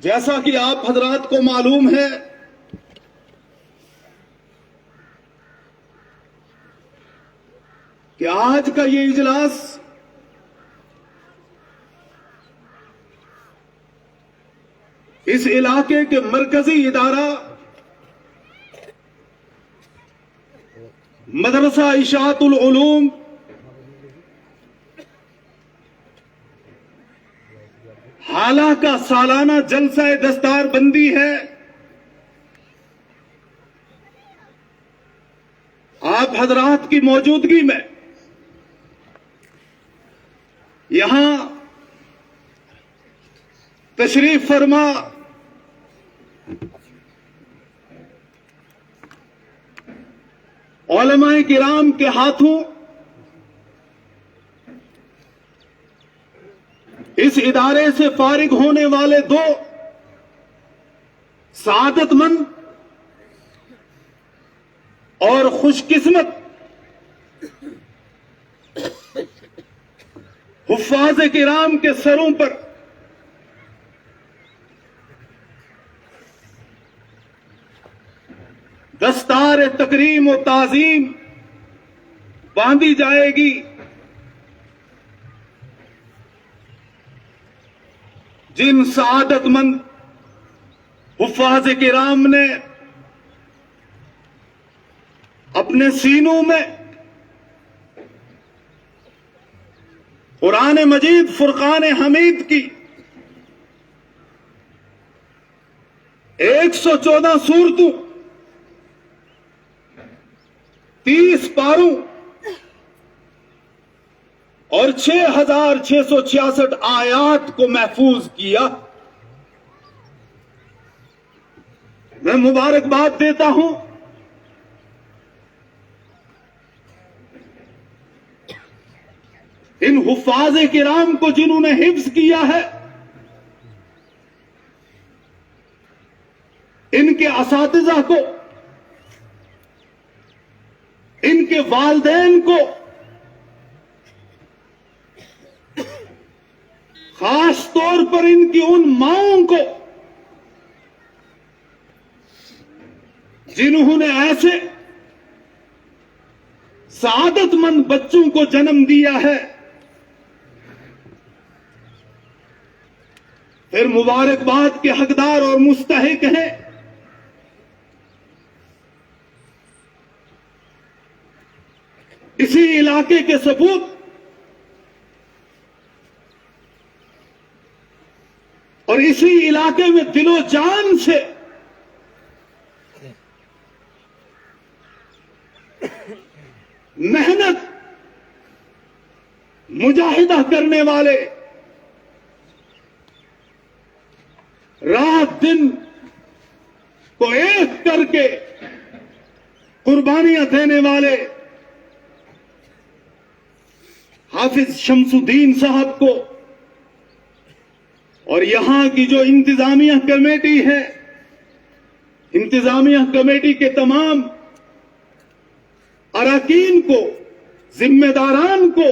جیسا کہ آپ حضرات کو معلوم ہے کہ آج کا یہ اجلاس اس علاقے کے مرکزی ادارہ مدرسہ اشاعت العلوم حالہ کا سالانہ جلسہ دستار بندی ہے۔ آپ حضرات کی موجودگی میں یہاں تشریف فرما علماء کرام کے ہاتھوں اس ادارے سے فارغ ہونے والے دو سعادت مند اور خوش قسمت حفاظ کرام کے سروں پر دستار تکریم و تعظیم باندھی جائے گی۔ جن سعادت مند حفاظ کرام نے اپنے سینوں میں قرآن مجید فرقان حمید کی 114 سورتوں 30 پاروں اور 6666 آیات کو محفوظ کیا، میں مبارکباد دیتا ہوں ان حفاظ کرام کو جنہوں نے حفظ کیا ہے، ان کے اساتذہ کو، ان کے والدین کو، خاص طور پر ان کی ان ماؤں کو جنہوں نے ایسے سعادت مند بچوں کو جنم دیا ہے، پھر مبارکباد کے حقدار اور مستحق ہیں۔ اسی علاقے کے سپوت اور اسی علاقے میں دل و جان سے محنت مجاہدہ کرنے والے، رات دن کو ایک کر کے قربانیاں دینے والے حافظ شمس الدین صاحب کو اور یہاں کی جو انتظامیہ کمیٹی ہے، انتظامیہ کمیٹی کے تمام اراکین کو، ذمہ داران کو،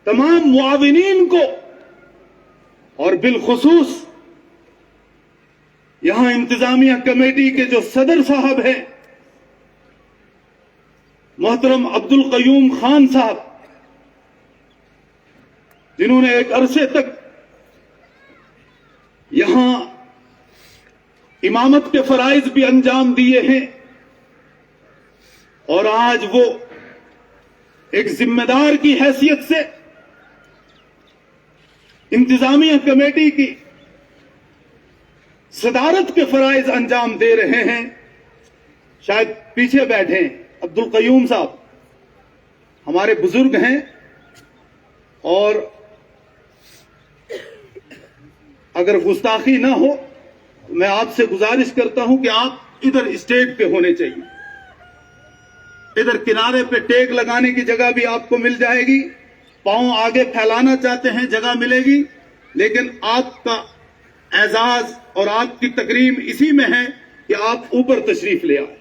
تمام معاونین کو، اور بالخصوص یہاں انتظامیہ کمیٹی کے جو صدر صاحب ہیں محترم عبد القیوم خان صاحب، جنہوں نے ایک عرصے تک یہاں امامت کے فرائض بھی انجام دیے ہیں، اور آج وہ ایک ذمہ دار کی حیثیت سے انتظامیہ کمیٹی کی صدارت کے فرائض انجام دے رہے ہیں۔ شاید پیچھے بیٹھے ہیں عبد القیوم صاحب، ہمارے بزرگ ہیں، اور اگر گستاخی نہ ہو تو میں آپ سے گزارش کرتا ہوں کہ آپ ادھر اسٹیج پہ ہونے چاہیے، ادھر کنارے پہ ٹیک لگانے کی جگہ بھی آپ کو مل جائے گی، پاؤں آگے پھیلانا چاہتے ہیں جگہ ملے گی، لیکن آپ کا اعزاز اور آپ کی تکریم اسی میں ہے کہ آپ اوپر تشریف لے آئیں۔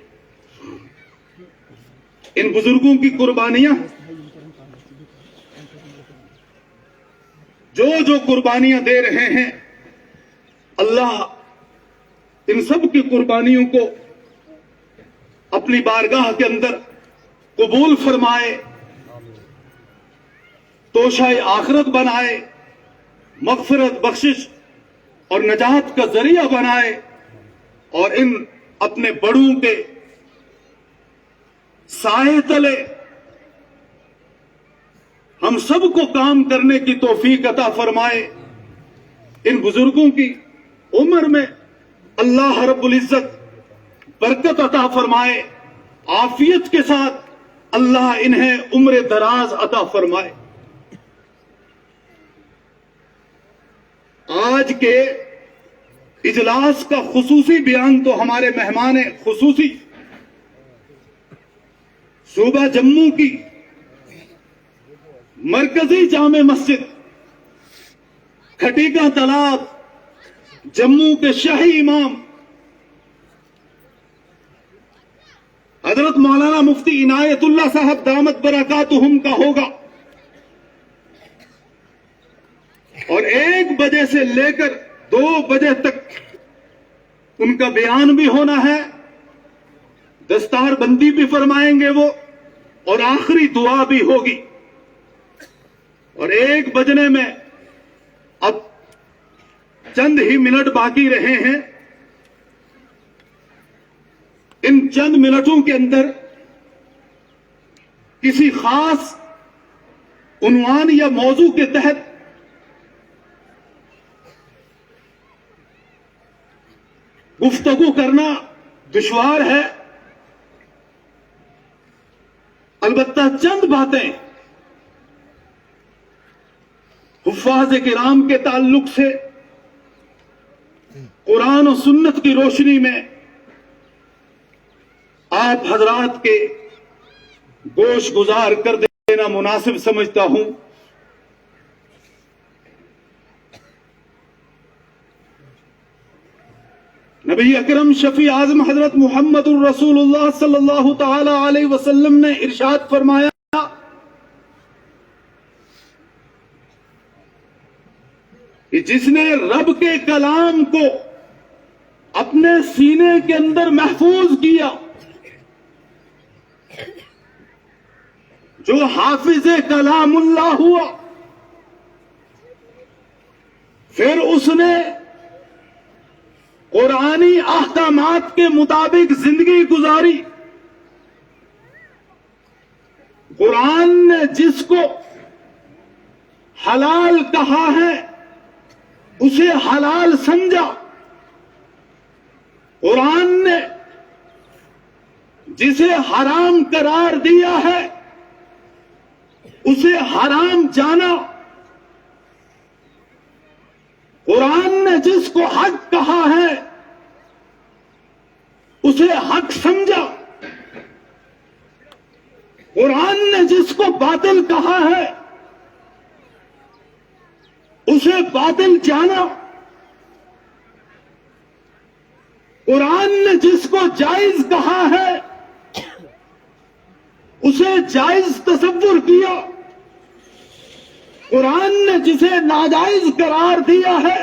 ان بزرگوں کی قربانیاں، جو قربانیاں دے رہے ہیں، اللہ ان سب کی قربانیوں کو اپنی بارگاہ کے اندر قبول فرمائے، توشہ آخرت بنائے، مغفرت، بخشش اور نجات کا ذریعہ بنائے، اور ان اپنے بڑوں کے سائے تلے ہم سب کو کام کرنے کی توفیق عطا فرمائے۔ ان بزرگوں کی عمر میں اللہ رب العزت برکت عطا فرمائے، عافیت کے ساتھ اللہ انہیں عمر دراز عطا فرمائے۔ آج کے اجلاس کا خصوصی بیان تو ہمارے مہمان خصوصی صوبہ جموں کی مرکزی جامع مسجد کھٹیکا تالاب جموں کے شاہی امام حضرت مولانا مفتی عنایت اللہ صاحب دامت برکاتہم کا ہوگا، اور 1 بجے سے لے کر 2 بجے تک ان کا بیان بھی ہونا ہے، دستار بندی بھی فرمائیں گے وہ، اور آخری دعا بھی ہوگی۔ اور 1 بجنے میں اب چند ہی منٹ باقی رہے ہیں۔ ان چند منٹوں کے اندر کسی خاص عنوان یا موضوع کے تحت گفتگو کرنا دشوار ہے، البتہ چند باتیں حفاظ کرام کے تعلق سے قرآن و سنت کی روشنی میں آپ حضرات کے گوش گزار کر دینا مناسب سمجھتا ہوں۔ نبی اکرم شفیع اعظم حضرت محمد الرسول اللہ صلی اللہ تعالی علیہ وسلم نے ارشاد فرمایا کہ جس نے رب کے کلام کو اپنے سینے کے اندر محفوظ کیا، جو حافظ کلام اللہ ہوا، پھر اس نے قرآنی احکامات کے مطابق زندگی گزاری، قرآن نے جس کو حلال کہا ہے اسے حلال سمجھا، قرآن نے جسے حرام قرار دیا ہے اسے حرام جانا، قرآن نے جس کو حق کہا ہے اسے حق سمجھا، قرآن نے جس کو باطل کہا ہے اسے باطل جانا، قرآن نے جس کو جائز کہا ہے اسے جائز تصور کیا، قرآن نے جسے ناجائز قرار دیا ہے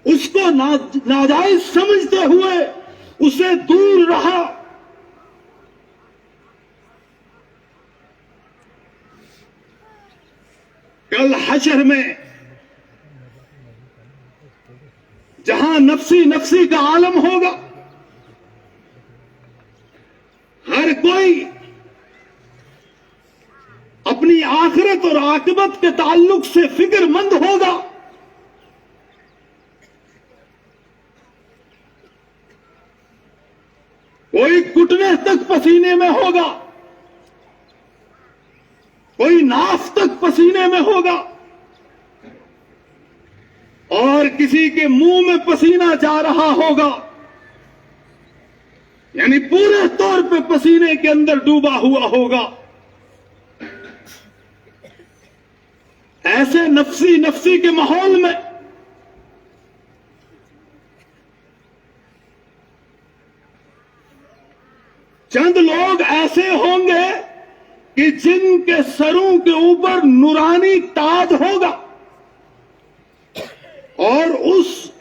اس کو ناجائز سمجھتے ہوئے اسے دور رہا۔ کل حشر میں جہاں نفسی نفسی کا عالم ہوگا، ہر کوئی اپنی آخرت اور عاقبت کے تعلق سے فکر مند ہوگا۔ کوئی گھٹنے تک پسینے میں ہوگا، کوئی ناف تک پسینے میں ہوگا، اور کسی کے منہ میں پسینہ جا رہا ہوگا، یعنی پورے طور پہ پسینے کے اندر ڈوبا ہوا ہوگا۔ ایسے نفسی نفسی کے ماحول میں چند لوگ ایسے ہوں گے کہ جن کے سروں کے اوپر نورانی تاج ہوگا، اور اس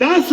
10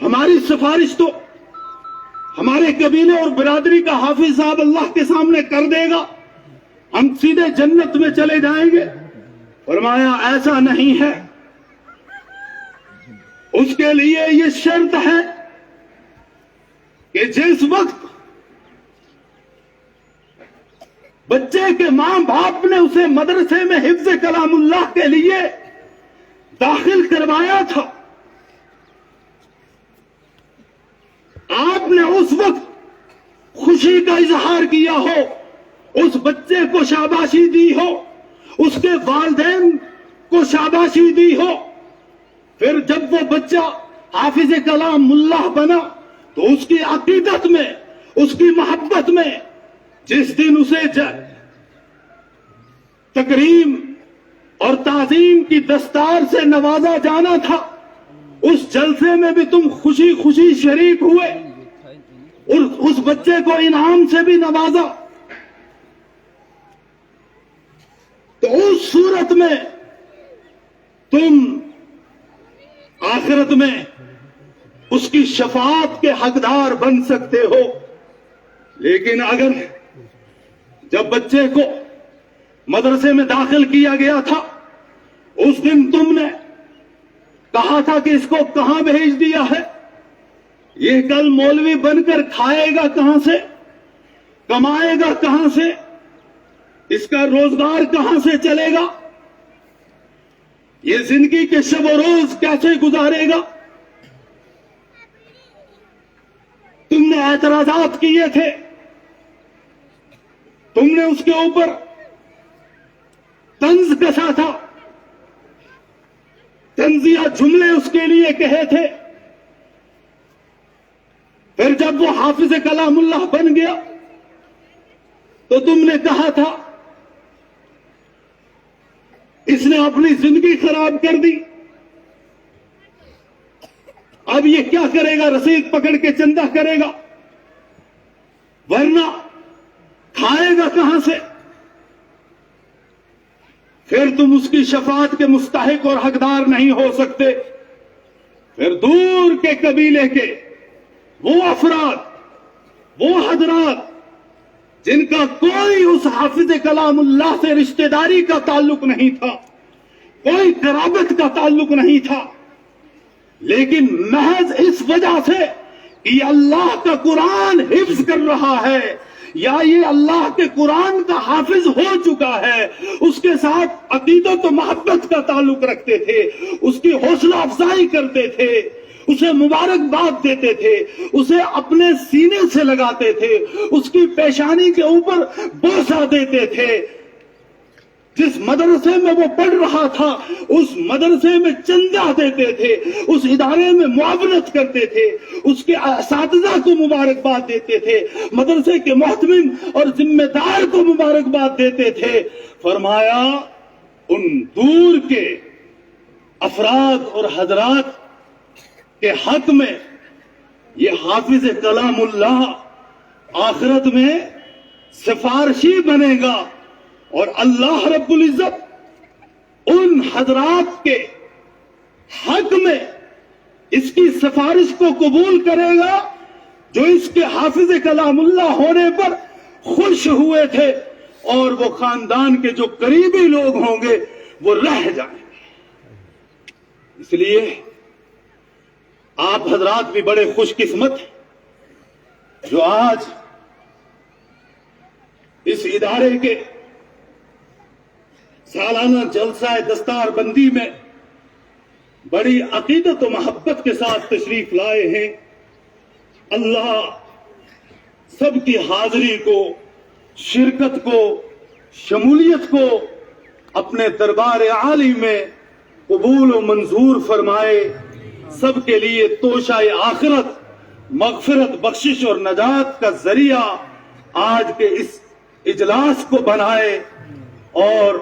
ہماری سفارش تو ہمارے قبیلے اور برادری کا حافظ صاحب اللہ کے سامنے کر دے گا، ہم سیدھے جنت میں چلے جائیں گے۔ فرمایا ایسا نہیں ہے، اس کے لیے یہ شرط ہے کہ جس وقت بچے کے ماں باپ نے اسے مدرسے میں حفظ کلام اللہ کے لیے داخل کروایا تھا، آپ نے اس وقت خوشی کا اظہار کیا ہو، اس بچے کو شاباشی دی ہو، اس کے والدین کو شاباشی دی ہو، پھر جب وہ بچہ حافظ کلام اللہ بنا تو اس کی عقیدت میں، اس کی محبت میں جس دن اسے تکریم اور تعظیم کی دستار سے نوازا جانا تھا، اس جلسے میں بھی تم خوشی خوشی شریک ہوئے اور اس بچے کو انعام سے بھی نوازا، تو اس صورت میں تم آخرت میں اس کی شفاعت کے حقدار بن سکتے ہو۔ لیکن اگر جب بچے کو مدرسے میں داخل کیا گیا تھا، اس دن تم نے کہا تھا کہ اس کو کہاں بھیج دیا ہے، یہ کل مولوی بن کر کھائے گا کہاں سے، کمائے گا کہاں سے، اس کا روزگار کہاں سے چلے گا، یہ زندگی کے شب و روز کیسے گزارے گا، تم نے اعتراضات کیے تھے، تم نے اس کے اوپر طنز کسا تھا، طنزیہ جملے اس کے لیے کہے تھے، پھر جب وہ حافظ کلام اللہ بن گیا تو تم نے کہا تھا اس نے اپنی زندگی خراب کر دی، اب یہ کیا کرے گا، رسید پکڑ کے چندہ کرے گا، ورنہ کھائے گا کہاں سے۔ پھر تم اس کی شفاعت کے مستحق اور حقدار نہیں ہو سکتے۔ پھر دور کے قبیلے کے وہ افراد، وہ حضرات جن کا کوئی اس حافظ کلام اللہ سے رشتہ داری کا تعلق نہیں تھا، کوئی قرابت کا تعلق نہیں تھا، لیکن محض اس وجہ سے کہ یہ اللہ کا قرآن حفظ کر رہا ہے یا یہ اللہ کے قرآن کا حافظ ہو چکا ہے، اس کے ساتھ عقیدت و محبت کا تعلق رکھتے تھے، اس کی حوصلہ افزائی کرتے تھے، اسے مبارکباد دیتے تھے، اسے اپنے سینے سے لگاتے تھے، اس کی پیشانی کے اوپر بوسہ دیتے تھے۔ جس مدرسے میں وہ پڑھ رہا تھا اس مدرسے میں چندہ دیتے تھے، اس ادارے میں معاونت کرتے تھے، اس کے اساتذہ کو مبارکباد دیتے تھے، مدرسے کے محتمم اور ذمہ دار کو مبارکباد دیتے تھے۔ فرمایا ان دور کے افراد اور حضرات کے حق میں یہ حافظ کلام اللہ آخرت میں سفارشی بنے گا، اور اللہ رب العزت ان حضرات کے حق میں اس کی سفارش کو قبول کرے گا جو اس کے حافظ کلام اللہ ہونے پر خوش ہوئے تھے، اور وہ خاندان کے جو قریبی لوگ ہوں گے وہ رہ جائیں گے۔ اس لیے آپ حضرات بھی بڑے خوش قسمت ہیں جو آج اس ادارے کے سالانہ جلسہ دستار بندی میں بڑی عقیدت و محبت کے ساتھ تشریف لائے ہیں۔ اللہ سب کی حاضری کو، شرکت کو، شمولیت کو اپنے دربار عالی میں قبول و منظور فرمائے، سب کے لیے توشہ آخرت، مغفرت، بخشش اور نجات کا ذریعہ آج کے اس اجلاس کو بنائے، اور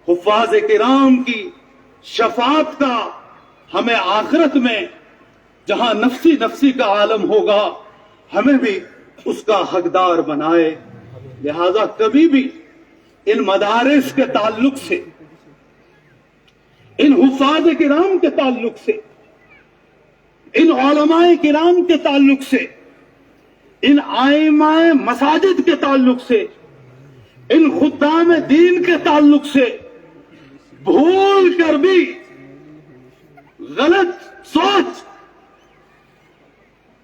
حفاظ کرام کی شفاعت کا ہمیں آخرت میں جہاں نفسی نفسی کا عالم ہوگا ہمیں بھی اس کا حقدار بنائے۔ لہذا کبھی بھی ان مدارس کے تعلق سے، ان حفاظ کرام کے تعلق سے، ان علماء کرام کے تعلق سے، ان آئمہ مساجد کے تعلق سے، ان خدام دین کے تعلق سے بھول کر بھی غلط سوچ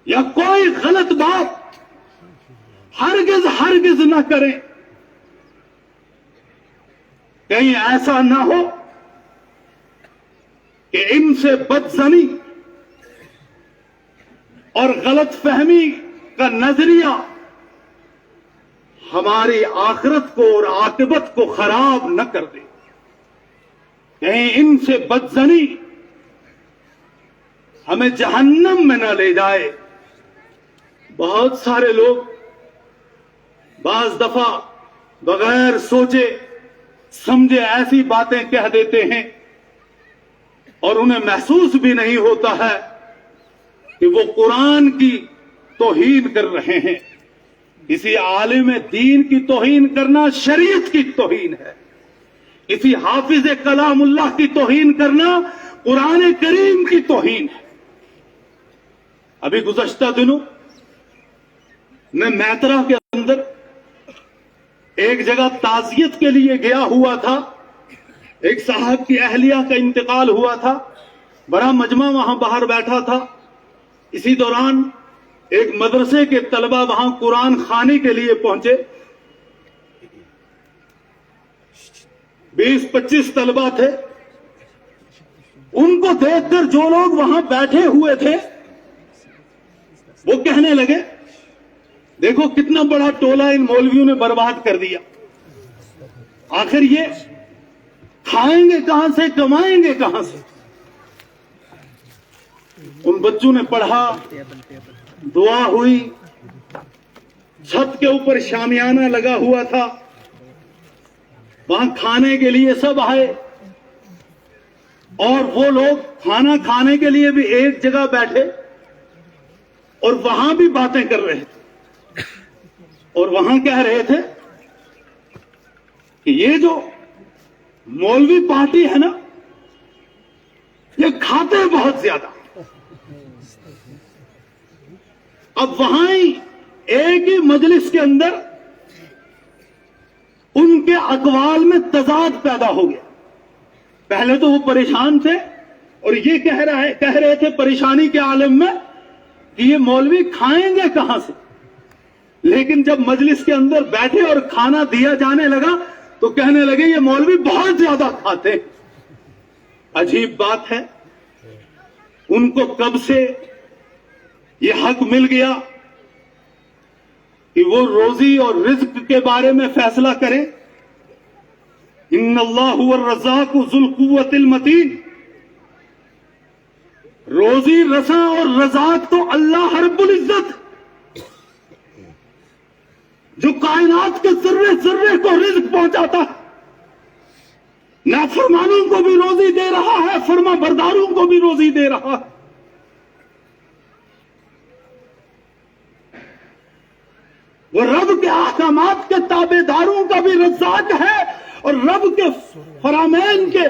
یا کوئی غلط بات ہرگز نہ کریں. کہیں ایسا نہ ہو کہ ان سے بدظنی اور غلط فہمی کا نظریہ ہماری آخرت کو اور عاقبت کو خراب نہ کر دے. کہیں ان سے بدظنی ہمیں جہنم میں نہ لے جائے. بہت سارے لوگ بعض دفعہ بغیر سوچے سمجھے ایسی باتیں کہہ دیتے ہیں اور انہیں محسوس بھی نہیں ہوتا ہے کہ وہ قرآن کی توہین کر رہے ہیں. کسی عالم دین کی توہین کرنا شریعت کی توہین ہے. کسی حافظ کلام اللہ کی توہین کرنا قرآن کریم کی توہین ہے. ابھی گزشتہ دنوں میں میترا کے اندر ایک جگہ تعزیت کے لیے گیا ہوا تھا. ایک صاحب کی اہلیہ کا انتقال ہوا تھا. بڑا مجمع وہاں باہر بیٹھا تھا. اسی دوران ایک مدرسے کے طلبہ وہاں قرآن خوانی کے لیے پہنچے. 20-25 طلبہ تھے. ان کو دیکھ کر جو لوگ وہاں بیٹھے ہوئے تھے وہ کہنے لگے دیکھو کتنا بڑا ٹولہ ان مولویوں نے برباد کر دیا. آخر یہ کھائیں گے کہاں سے، کمائیں گے کہاں سے؟ ان بچوں نے پڑھا، دعا ہوئی، چھت کے اوپر شامیانہ لگا ہوا تھا، وہاں کھانے کے لیے سب آئے اور وہ لوگ کھانا کھانے کے لیے بھی ایک جگہ بیٹھے اور وہاں بھی باتیں کر رہے تھے اور وہاں کہہ رہے تھے کہ یہ جو مولوی پارٹی ہے نا یہ کھاتے ہیں بہت زیادہ. اب وہاں ہی ایک ہی مجلس کے اندر ان کے اقوال میں تضاد پیدا ہو گیا. پہلے تو وہ پریشان تھے اور یہ کہہ رہے تھے پریشانی کے عالم میں کہ یہ مولوی کھائیں گے کہاں سے. لیکن جب مجلس کے اندر بیٹھے اور کھانا دیا جانے لگا تو کہنے لگے یہ مولوی بہت زیادہ کھاتے ہیں. عجیب بات ہے، ان کو کب سے یہ حق مل گیا کہ وہ روزی اور رزق کے بارے میں فیصلہ کریں؟ ان اللہ هو الرزاق ذو القوۃ المتین. روزی رساں اور رزاق تو اللہ رب العزت جو کائنات کے ذرے ذرے کو رزق پہنچاتا ہے. نافرمانوں کو بھی روزی دے رہا ہے، فرما برداروں کو بھی روزی دے رہا ہے. وہ رب کے احکامات کے تابع داروں کا بھی رزاق ہے اور رب کے فرامین کے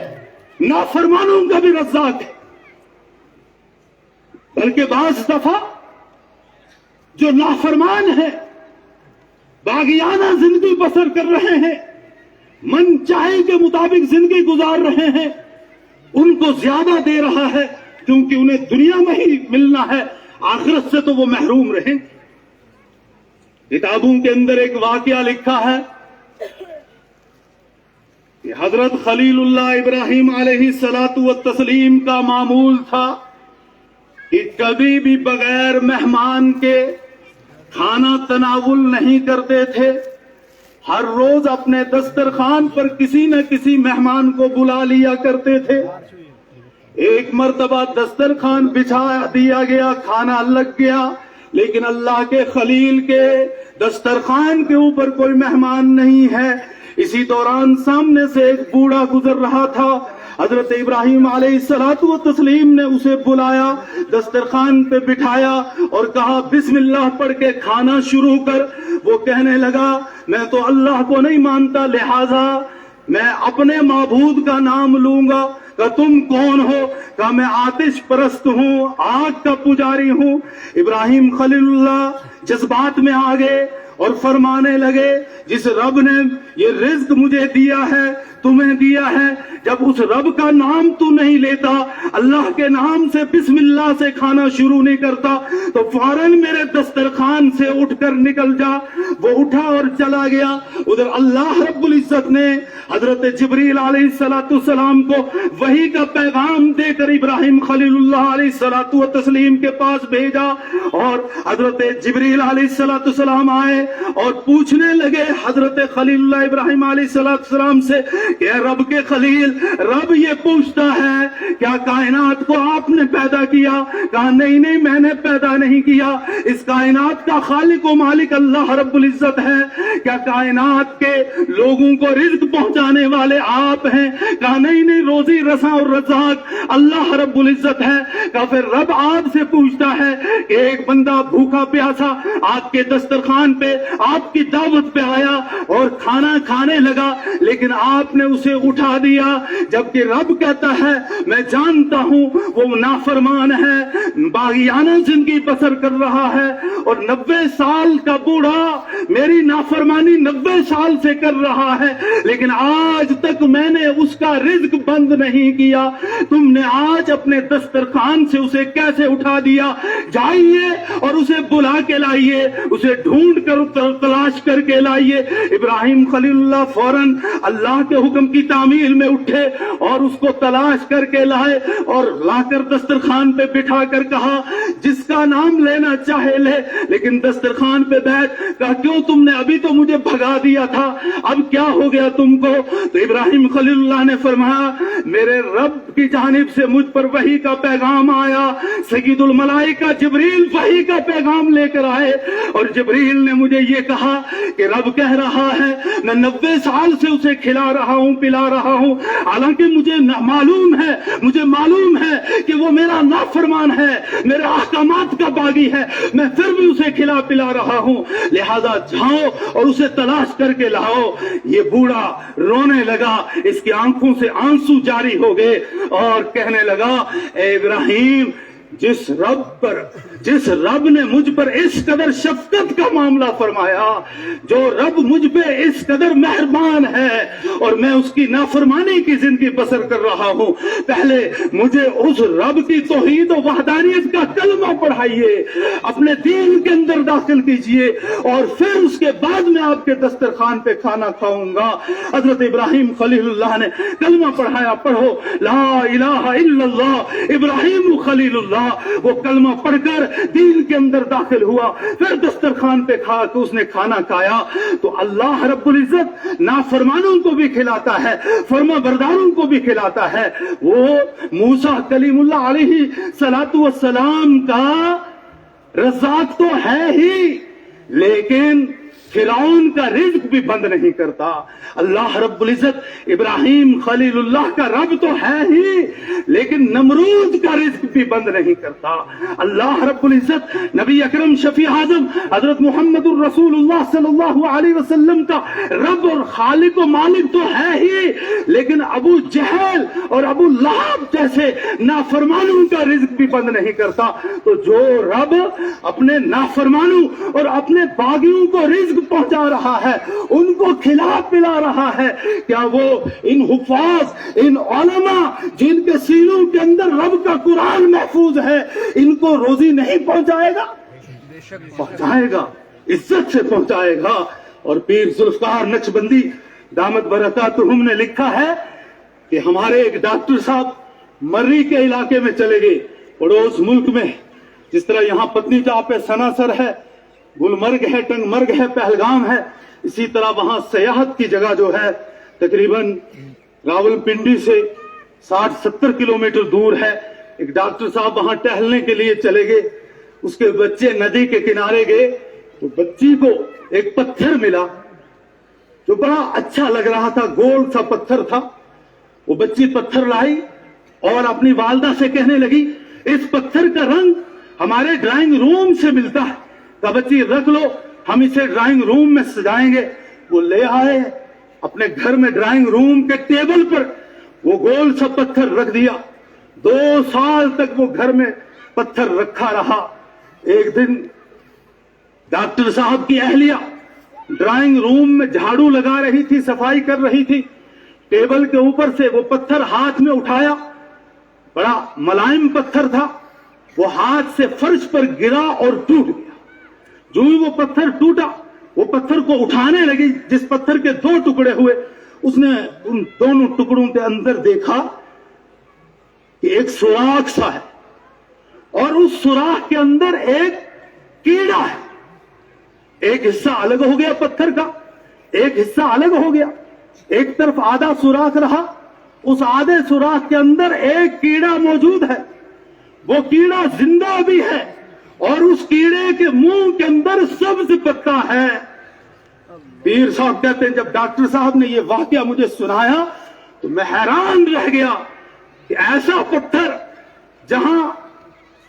نافرمانوں کا بھی رزاق ہے. بلکہ بعض دفعہ جو نافرمان ہیں، باغیانہ زندگی بسر کر رہے ہیں، من چاہے کے مطابق زندگی گزار رہے ہیں، ان کو زیادہ دے رہا ہے کیونکہ انہیں دنیا میں ہی ملنا ہے، آخرت سے تو وہ محروم رہیں. کتابوں کے اندر ایک واقعہ لکھا ہے کہ حضرت خلیل اللہ ابراہیم علیہ الصلاۃ والتسلیم کا معمول تھا کہ کبھی بھی بغیر مہمان کے کھانا تناول نہیں کرتے تھے. ہر روز اپنے دسترخوان پر کسی نہ کسی مہمان کو بلا لیا کرتے تھے. ایک مرتبہ دسترخوان بچھا دیا گیا، کھانا لگ گیا، لیکن اللہ کے خلیل کے دسترخوان کے اوپر کوئی مہمان نہیں ہے. اسی دوران سامنے سے ایک بوڑھا گزر رہا تھا. حضرت ابراہیم علیہ الصلوۃ والتسلیم نے اسے بلایا، دسترخوان پہ بٹھایا اور کہا بسم اللہ پڑھ کے کھانا شروع کر. وہ کہنے لگا میں تو اللہ کو نہیں مانتا، لہذا میں اپنے معبود کا نام لوں گا. کہ تم کون ہو؟ کہا میں آتش پرست ہوں، آگ کا پجاری ہوں۔ ابراہیم خلیل اللہ جذبات میں آ گئے اور فرمانے لگے جس رب نے یہ رزق مجھے دیا ہے، تمہیں دیا ہے، جب اس رب کا نام تو نہیں لیتا، اللہ کے نام سے بسم اللہ سے کھانا شروع نہیں کرتا، تو فوراً میرے دسترخوان سے اٹھ کر نکل جا۔ وہ اٹھا اور چلا گیا۔ ادھر اللہ رب العزت نے حضرت جبریل علیہ السلام کو وحی کا پیغام دے کر ابراہیم خلیل اللہ علیہ السلام کے پاس بھیجا، اور حضرت جبریل علیہ السلام آئے اور پوچھنے لگے حضرت خلیل اللہ ابراہیم علیہ السلام سے کہ رب کے خلیل، رب یہ پوچھتا ہے کیا کائنات کو آپ نے پیدا کیا؟ کہا نہیں نہیں، میں نے پیدا نہیں کیا، اس کائنات کا خالق و مالک اللہ رب العزت ہے۔ کیا کائنات کے لوگوں کو رزق پہنچانے والے آپ ہیں؟ کہا نہیں نہیں، روزی رساں اور رزاق اللہ رب العزت ہے۔ کہا پھر رب آپ سے پوچھتا ہے کہ ایک بندہ بھوکا پیاسا آپ کے دسترخوان پہ آپ کی دعوت پہ آیا اور کھانا کھانے لگا، لیکن آپ نے اسے اٹھا دیا، جبکہ رب کہتا ہے میں جانتا ہوں وہ نافرمان ہے، باغیانہ زندگی بسر کر رہا ہے، اور 90 سال کا بوڑھا میری نافرمانی 90 سال سے کر رہا ہے، لیکن آج تک میں نے اس کا رزق بند نہیں کیا۔ تم نے آج اپنے دسترخوان سے اسے کیسے اٹھا دیا؟ جائیے اور اسے بلا کے لائیے، اسے ڈھونڈ کر تلاش کر کے لائیے۔ ابراہیم خلیل اللہ فوراً اللہ کے حکم کی تعمیل میں اٹھے اور اس کو تلاش کر کے لائے، اور لا کر دسترخوان پہ بٹھا کر کہا جس کا نام لینا چاہے لے، لیکن دسترخوان پہ بیٹھ۔ کہا کیوں، تم نے ابھی تو مجھے بھگا دیا تھا، اب کیا ہو گیا تم کو؟ تو ابراہیم خلیل اللہ نے فرمایا میرے رب کی جانب سے مجھ پر وحی کا پیغام آیا، سید الملائکہ جبریل وحی کا پیغام لے کر آئے، اور جبریل نے مجھے یہ کہا کہ رب کہہ رہا ہے میں 90 سال سے اسے کھلا رہا ہوں، پلا رہا ہوں، حالانکہ مجھے معلوم ہے کہ وہ میرا نافرمان ہے، میرے احکامات کا باغی ہے، میں پھر بھی اسے کھلا پلا رہا ہوں، لہذا جاؤ اور اسے تلاش کر کے لاؤ۔ یہ بوڑھا رونے لگا، اس کی آنکھوں سے آنسو جاری ہو گئے اور کہنے لگا اے ابراہیم، جس رب نے مجھ پر اس قدر شفقت کا معاملہ فرمایا، جو رب مجھ پہ اس قدر مہربان ہے اور میں اس کی نافرمانی کی زندگی بسر کر رہا ہوں، پہلے مجھے اس رب کی توحید و وحدانیت کا کلمہ پڑھائیے، اپنے دین کے اندر داخل کیجئے، اور پھر اس کے بعد میں آپ کے دسترخوان پہ کھانا کھاؤں گا۔ حضرت ابراہیم خلیل اللہ نے کلمہ پڑھایا، پڑھو لا الہ الا اللہ ابراہیم خلیل اللہ۔ وہ کلمہ پڑھ کر دین کے اندر داخل ہوا، پھر دسترخوان پہ کھا کے اس نے کھانا کھایا۔ تو اللہ رب العزت نافرمانوں کو بھی کھلاتا ہے، فرما برداروں کو بھی کھلاتا ہے۔ وہ موسیٰ کلیم اللہ علیہ السلام کا رزاق تو ہے ہی، لیکن فرعون کا رزق بھی بند نہیں کرتا۔ اللہ رب العزت ابراہیم خلیل اللہ کا رب تو ہے ہی، لیکن نمرود کا رزق بھی بند نہیں کرتا۔ اللہ رب العزت نبی اکرم شفیع اعظم حضرت محمد الرسول اللہ صلی اللہ علیہ وسلم کا رب اور خالق و مالک تو ہے ہی، لیکن ابو جہل اور ابو لہب جیسے نافرمانوں کا رزق بھی بند نہیں کرتا۔ تو جو رب اپنے نافرمانوں اور اپنے باغیوں کو رزق پہنچا رہا ہے، ان کو کھلا پلا رہا ہے، کیا وہ ان حفاظ، ان علماء جن کے سینوں کے اندر رب کا قرآن محفوظ ہے، ان کو روزی نہیں پہنچائے گا؟ پہنچائے گا، عزت سے پہنچائے گا۔ اور پیر ذوالفقار نقشبندی دامت برکاتہم نے لکھا ہے کہ ہمارے ایک ڈاکٹر صاحب مری کے علاقے میں چلے گئے، پڑوس ملک میں، جس طرح یہاں پتنی ٹاپ ہے، سناسر ہے، گلمرگ ہے، ٹنگ مرگ ہے، پہلگام ہے، اسی طرح وہاں سیاحت کی جگہ جو ہے تقریباً راولپنڈی سے 60-70 کلومیٹر دور ہے۔ ایک ڈاکٹر صاحب وہاں ٹہلنے کے لیے چلے گئے، اس کے بچے ندی کے کنارے گئے تو بچی کو ایک پتھر ملا جو بڑا اچھا لگ رہا تھا، گول سا پتھر تھا۔ وہ بچی پتھر لائی اور اپنی والدہ سے کہنے لگی اس پتھر کا رنگ ہمارے ڈرائنگ روم سے ملتا ہے، کہا بچی رکھ لو، ہم اسے ڈرائنگ روم میں سجائیں گے۔ وہ لے آئے، اپنے گھر میں ڈرائنگ روم کے ٹیبل پر وہ گول سا پتھر رکھ دیا. 2 سال تک وہ گھر میں پتھر رکھا رہا. ایک دن ڈاکٹر صاحب کی اہلیہ ڈرائنگ روم میں جھاڑو لگا رہی تھی, صفائی کر رہی تھی. ٹیبل کے اوپر سے وہ پتھر ہاتھ میں اٹھایا, بڑا ملائم پتھر تھا, وہ ہاتھ سے فرش پر گرا اور ٹوٹ گیا. جو ہی وہ پتھر ٹوٹا, وہ پتھر کو اٹھانے لگی. جس پتھر کے 2 ٹکڑے ہوئے, اس نے ان دونوں ٹکڑوں کے اندر دیکھا کہ ایک سوراخ سا ہے, اور اس سوراخ کے اندر ایک کیڑا ہے. ایک حصہ الگ ہو گیا پتھر کا, ایک حصہ الگ ہو گیا. ایک طرف آدھا سوراخ رہا, اس آدھے سوراخ کے اندر ایک کیڑا موجود ہے. وہ کیڑا زندہ بھی ہے, اور اس کیڑے کے منہ کے اندر سبز پتا ہے. پیر صاحب کہتے ہیں جب ڈاکٹر صاحب نے یہ واقعہ مجھے سنایا تو میں حیران رہ گیا کہ ایسا پتھر جہاں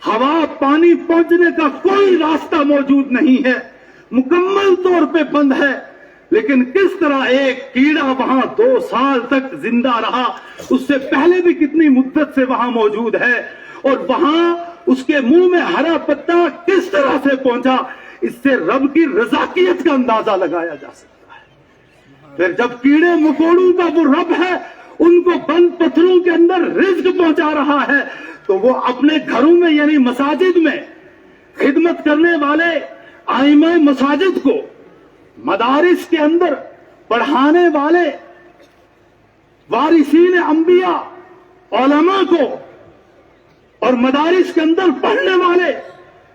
ہوا پانی پہنچنے کا کوئی راستہ موجود نہیں ہے, مکمل طور پہ بند ہے, لیکن کس طرح ایک کیڑا وہاں 2 سال تک زندہ رہا. اس سے پہلے بھی کتنی مدت سے وہاں موجود ہے, اور وہاں اس کے منہ میں ہرا پتا کس طرح سے پہنچا. اس سے رب کی رضاکیت کا اندازہ لگایا جا سکتا ہے. پھر جب کیڑے مکوڑوں کا وہ رب ہے ان کو بند پتھروں کے اندر رزق پہنچا رہا ہے, تو وہ اپنے گھروں میں یعنی مساجد میں خدمت کرنے والے ائمہ مساجد کو, مدارس کے اندر پڑھانے والے وارثین انبیاء علماء کو, اور مدارس کے اندر پڑھنے والے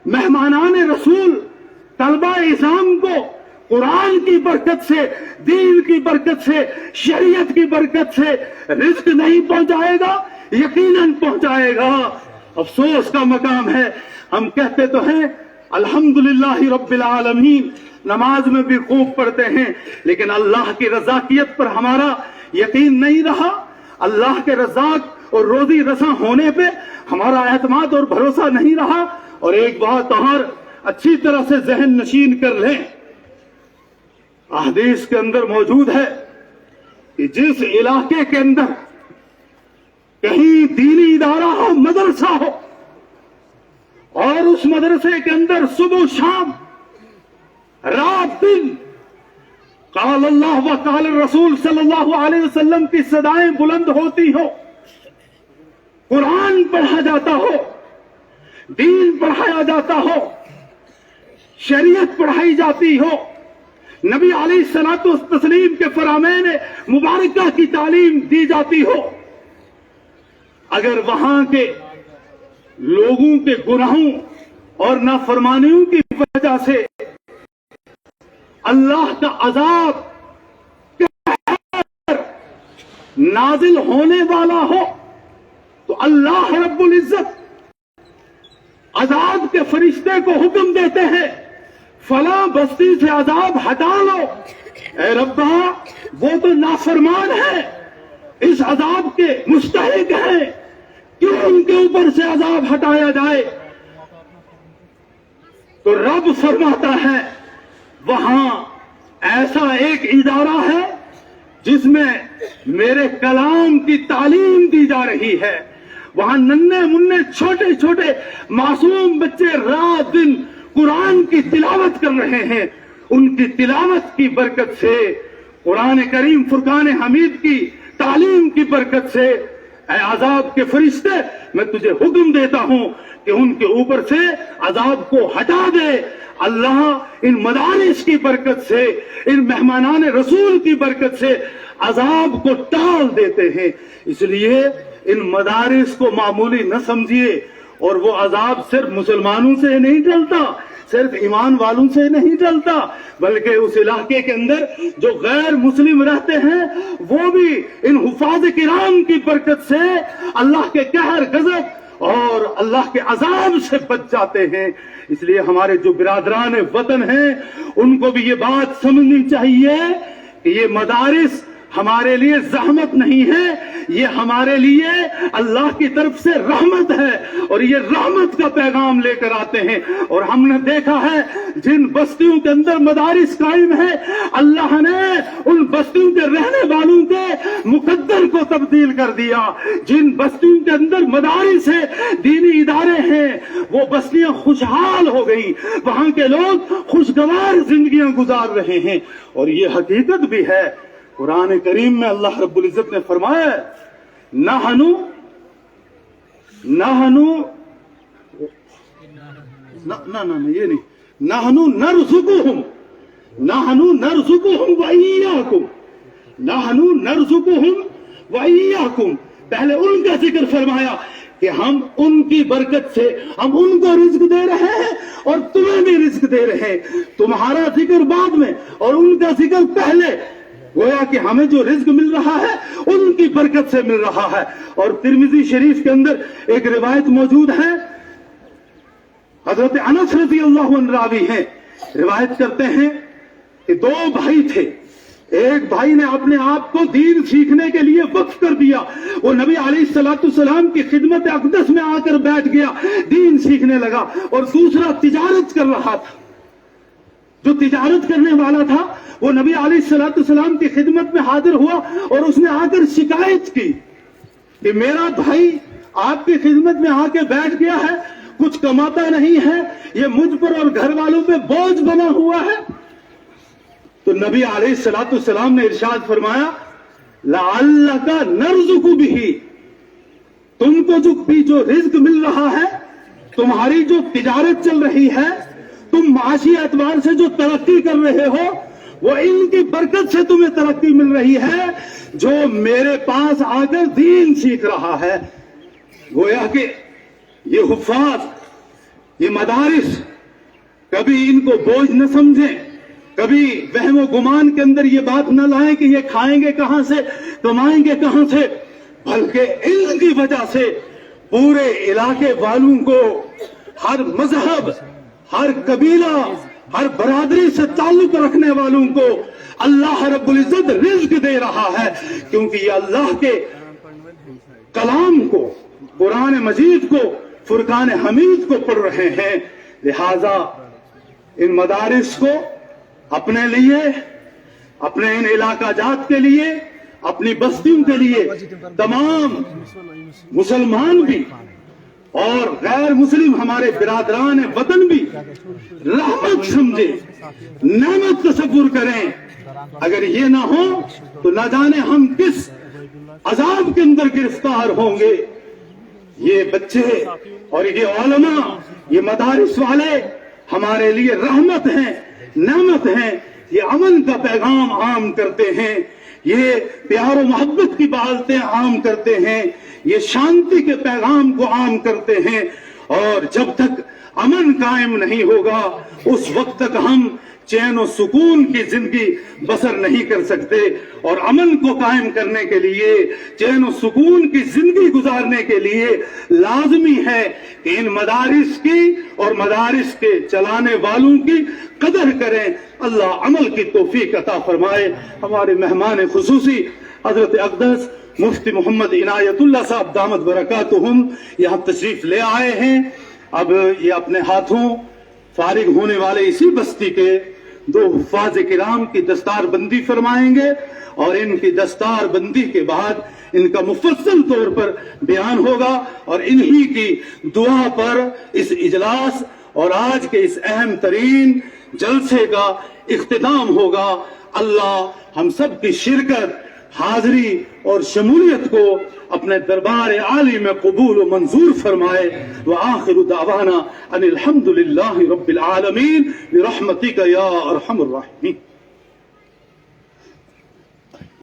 مہمانان رسول طلبہ اسلام کو قرآن کی برکت سے, دین کی برکت سے, شریعت کی برکت سے رزق نہیں پہنچائے گا؟ یقیناً پہنچائے گا. افسوس کا مقام ہے, ہم کہتے تو ہیں الحمدللہ رب العالمین, نماز میں بھی خوب پڑھتے ہیں, لیکن اللہ کی رزاقیت پر ہمارا یقین نہیں رہا. اللہ کے رزاق اور روزی رساں ہونے پہ ہمارا اعتماد اور بھروسہ نہیں رہا. اور ایک بات اور اچھی طرح سے ذہن نشین کر لیں, احادیث کے اندر موجود ہے کہ جس علاقے کے اندر کہیں دینی ادارہ ہو, مدرسہ ہو, اور اس مدرسے کے اندر صبح شام رات دن قال اللہ و قال الرسول صلی اللہ علیہ وسلم کی صدائیں بلند ہوتی ہو, قرآن پڑھا جاتا ہو, دین پڑھایا جاتا ہو, شریعت پڑھائی جاتی ہو, نبی علیہ الصلوۃ والتسلیم کے فرامین مبارکہ کی تعلیم دی جاتی ہو, اگر وہاں کے لوگوں کے گناہوں اور نافرمانیوں کی وجہ سے اللہ کا عذاب نازل ہونے والا ہو, تو اللہ رب العزت عذاب کے فرشتے کو حکم دیتے ہیں فلاں بستی سے عذاب ہٹا لو. اے ربا, وہ تو نافرمان ہے, اس عذاب کے مستحق ہیں, کیوں ان کے اوپر سے عذاب ہٹایا جائے؟ تو رب فرماتا ہے وہاں ایسا ایک ادارہ ہے جس میں میرے کلام کی تعلیم دی جا رہی ہے. وہاں ننھے منھے چھوٹے چھوٹے معصوم بچے رات دن قرآن کی تلاوت کر رہے ہیں. ان کی تلاوت کی برکت سے, قرآن کریم فرقان حمید کی تعلیم کی برکت سے, اے عذاب کے فرشتے, میں تجھے حکم دیتا ہوں کہ ان کے اوپر سے عذاب کو ہٹا دے. اللہ ان مدارس کی برکت سے, ان مہمانان رسول کی برکت سے عذاب کو ٹال دیتے ہیں. اس لیے ان مدارس کو معمولی نہ سمجھیے, اور وہ عذاب صرف مسلمانوں سے نہیں ٹلتا, صرف ایمان والوں سے نہیں ٹلتا, بلکہ اس علاقے کے اندر جو غیر مسلم رہتے ہیں وہ بھی ان حفاظ کرام کی برکت سے اللہ کے قہر غضب اور اللہ کے عذاب سے بچ جاتے ہیں. اس لیے ہمارے جو برادران وطن ہیں ان کو بھی یہ بات سمجھنی چاہیے کہ یہ مدارس ہمارے لیے زحمت نہیں ہے، یہ ہمارے لیے اللہ کی طرف سے رحمت ہے، اور یہ رحمت کا پیغام لے کر آتے ہیں۔ اور ہم نے دیکھا ہے جن بستیوں کے اندر مدارس قائم ہے، اللہ نے ان بستیوں کے رہنے والوں کے مقدر کو تبدیل کر دیا۔ جن بستیوں کے اندر مدارس ہے، دینی ادارے ہیں، وہ بستیاں خوشحال ہو گئی، وہاں کے لوگ خوشگوار زندگیاں گزار رہے ہیں۔ اور یہ حقیقت بھی ہے، قرآن کریم میں اللہ رب العزت نے فرمایا نحنو یہ نہیں، نحنو نرزقہم وإیاکم، نحنو نرزقہم وإیاکم، پہلے ان کا ذکر فرمایا کہ ہم ان کی برکت سے ہم ان کو رزق دے رہے ہیں اور تمہیں بھی رزق دے رہے ہیں۔ تمہارا ذکر بعد میں اور ان کا ذکر پہلے، گویا کہ ہمیں جو رزق مل رہا ہے ان کی برکت سے مل رہا ہے۔ اور ترمذی شریف کے اندر ایک روایت موجود ہے، حضرت انس رضی اللہ عنہ راوی ہیں، روایت کرتے ہیں کہ دو بھائی تھے، ایک بھائی نے اپنے آپ کو دین سیکھنے کے لیے وقف کر دیا، وہ نبی علیہ الصلوۃ والسلام کی خدمت اقدس میں آ کر بیٹھ گیا، دین سیکھنے لگا، اور دوسرا تجارت کر رہا تھا۔ جو تجارت کرنے والا تھا وہ نبی علیہ الصلوۃ والسلام کی خدمت میں حاضر ہوا اور اس نے آ کر شکایت کی کہ میرا بھائی آپ کی خدمت میں آ کے بیٹھ گیا ہے، کچھ کماتا نہیں ہے، یہ مجھ پر اور گھر والوں پہ بوجھ بنا ہوا ہے۔ تو نبی علیہ الصلوۃ والسلام نے ارشاد فرمایا لعلک نرزق بہ، تم کو جو رزق مل رہا ہے، تمہاری جو تجارت چل رہی ہے، تم معاشی اعتبار سے جو ترقی کر رہے ہو، وہ ان کی برکت سے تمہیں ترقی مل رہی ہے، جو میرے پاس آ کر دین سیکھ رہا ہے۔ گویا کہ یہ حفاظ، یہ مدارس، کبھی ان کو بوجھ نہ سمجھیں، کبھی وہم و گمان کے اندر یہ بات نہ لائیں کہ یہ کھائیں گے کہاں سے، کمائیں گے کہاں سے، بلکہ ان کی وجہ سے پورے علاقے والوں کو، ہر مذہب، ہر قبیلہ، ہر برادری سے تعلق رکھنے والوں کو اللہ رب العزت رزق دے رہا ہے، کیونکہ یہ اللہ کے کلام کو، قرآن مجید کو، فرقان حمید کو پڑھ رہے ہیں۔ لہذا ان مدارس کو اپنے لیے، اپنے ان علاقہ جات کے لیے، اپنی بستیوں کے لیے تمام مسلمان بھی اور غیر مسلم ہمارے برادران وطن بھی رحمت سمجھے، نعمت تصور کریں۔ اگر یہ نہ ہو تو نہ جانے ہم کس عذاب کے اندر گرفتار ہوں گے۔ یہ بچے اور یہ علماء، یہ مدارس والے ہمارے لیے رحمت ہیں، نعمت ہیں، یہ امن کا پیغام عام کرتے ہیں، یہ پیار و محبت کی باتیں عام کرتے ہیں، یہ شانتی کے پیغام کو عام کرتے ہیں۔ اور جب تک امن قائم نہیں ہوگا اس وقت تک ہم چین و سکون کی زندگی بسر نہیں کر سکتے، اور امن کو قائم کرنے کے لیے، چین و سکون کی زندگی گزارنے کے لیے لازمی ہے کہ ان مدارس کی اور مدارس کے چلانے والوں کی قدر کریں۔ اللہ عمل کی توفیق عطا فرمائے۔ ہمارے مہمان خصوصی حضرت اقدس مفتی محمد عنایت اللہ صاحب دامت برکاتہم یہاں تشریف لے آئے ہیں۔ اب یہ اپنے ہاتھوں فارغ ہونے والے اسی بستی کے دو حفاظ کرام کی دستار بندی فرمائیں گے، اور ان کی دستار بندی کے بعد ان کا مفصل طور پر بیان ہوگا، اور انہی کی دعا پر اس اجلاس اور آج کے اس اہم ترین جلسے کا اختتام ہوگا۔ اللہ ہم سب کی شرکت، حاضری اور شمولیت کو اپنے دربار عالی میں قبول و منظور فرمائے۔ وآخر دعوانا ان الحمد للہ رب العالمین برحمتک یا ارحم الراحمین۔